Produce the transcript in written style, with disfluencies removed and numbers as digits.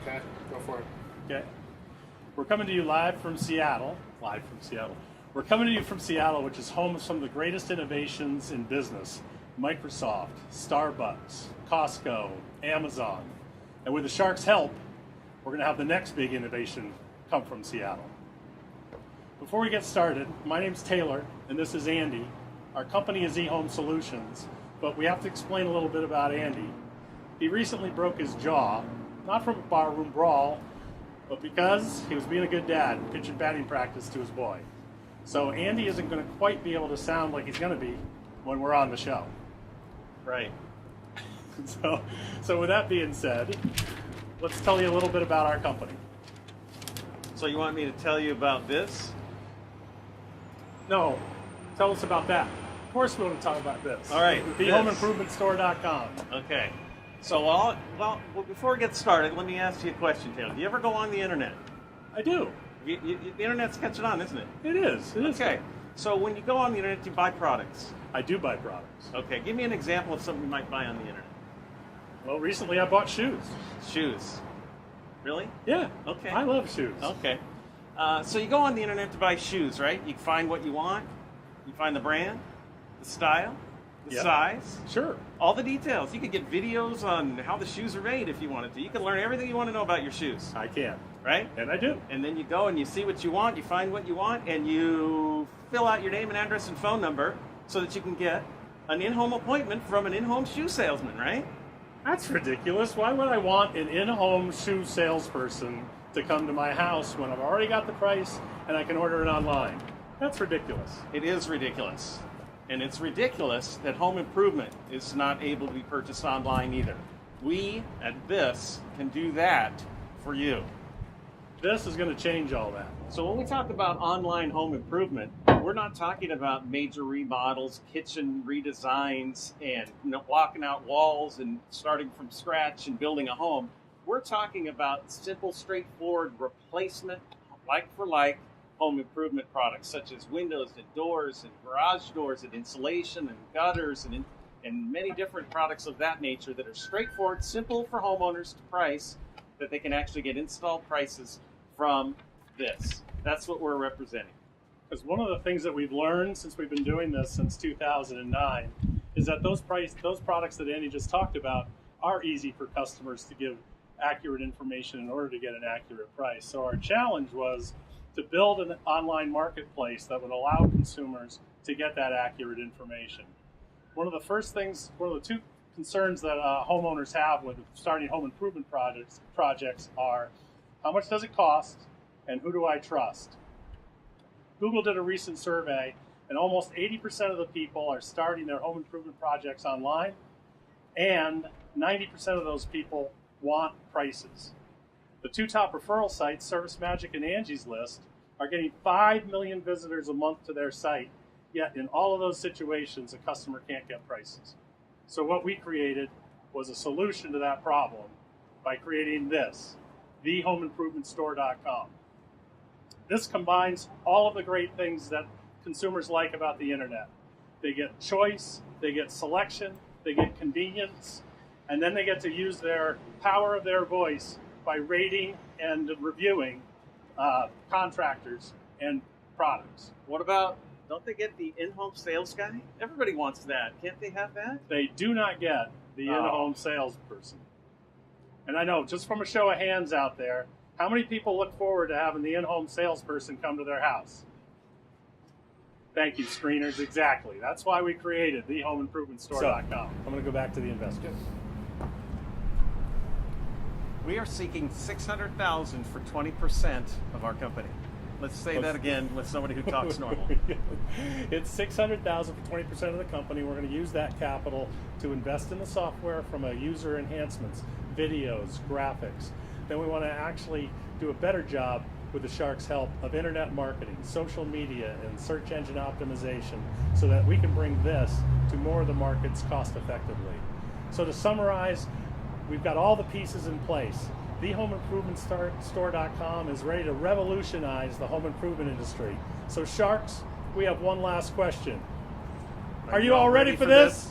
Okay, go for it. Okay. We're coming to you live from Seattle. We're coming to you from Seattle, which is home of some of the greatest innovations in business. Microsoft, Starbucks, Costco, Amazon. And with the Sharks' help, we're going to have the next big innovation come from Seattle. Before we get started, my name's Taylor, and this is Andy. Our company is eHome Solutions, but we have to explain a little bit about Andy. He recently broke his jaw, not from a barroom brawl, but because he was being a good dad, pitching batting practice to his boy. So Andy isn't going to quite be able to sound like he's going to be when we're on the show. Right. So with that being said, let's tell you a little bit about our company. So you want me to tell you about this? No, tell us about that. Of course we want to talk about this. All right, TheHomeImprovementStore.com. Okay. So, before we get started, let me ask you a question, Taylor. Do you ever go on the internet? I do. The internet's catching on, isn't it? It is. Okay. So when you go on the internet, you buy products. I do buy products. Okay. Give me an example of something you might buy on the internet. Well, recently I bought shoes. Shoes. Really? Yeah. Okay. I love shoes. Okay. So you go on the internet to buy shoes, right? You find what you want. You find the brand, the style, the size. Sure. All the details. You could get videos on how the shoes are made if you wanted to. You can learn everything you want to know about your shoes. I can. Right? And I do. And then you go and you see what you want, you find what you want, and you fill out your name and address and phone number so that you can get an in-home appointment from an in-home shoe salesman, right? That's ridiculous. Why would I want an in-home shoe salesperson to come to my house when I've already got the price and I can order it online? That's ridiculous. It is ridiculous. And it's ridiculous that home improvement is not able to be purchased online either. We, at this, can do that for you. This is going to change all that. So when we talk about online home improvement, we're not talking about major remodels, kitchen redesigns, and blocking out walls and starting from scratch and building a home. We're talking about simple, straightforward replacement, like for like, home improvement products such as windows and doors and garage doors and insulation and gutters and many different products of that nature that are straightforward, simple for homeowners to price, that they can actually get install prices from this. That's what we're representing. Because one of the things that we've learned since we've been doing this since 2009 is that those products that Andy just talked about are easy for customers to give accurate information in order to get an accurate price. So our challenge was to build an online marketplace that would allow consumers to get that accurate information. One of the two concerns that homeowners have with starting home improvement projects are, how much does it cost and who do I trust? Google did a recent survey and almost 80% of the people are starting their home improvement projects online, and 90% of those people want prices. The two top referral sites, ServiceMagic and Angie's List, are getting 5 million visitors a month to their site, yet in all of those situations, a customer can't get prices. So what we created was a solution to that problem by creating this, TheHomeImprovementStore.com. This combines all of the great things that consumers like about the internet. They get choice, they get selection, they get convenience, and then they get to use their power of their voice by rating and reviewing contractors and products. What about, don't they get the in-home sales guy? Everybody wants that. Can't they have that? They do not get the in-home salesperson. And I know, just from a show of hands out there, how many people look forward to having the in-home salesperson come to their house? Thank you, screeners. Exactly. That's why we created TheHomeImprovementStore.com. So, I'm going to go back to the investor. We are seeking $600,000 for 20% of our company. Let's say that again with somebody who talks normal. It's $600,000 for 20% of the company. We're going to use that capital to invest in the software from a user enhancements, videos, graphics. Then we want to actually do a better job with the Sharks' help of internet marketing, social media, and search engine optimization so that we can bring this to more of the markets cost effectively. So to summarize, we've got all the pieces in place. TheHomeImprovementStore.com is ready to revolutionize the home improvement industry. So Sharks, we have one last question. Are you all ready for this?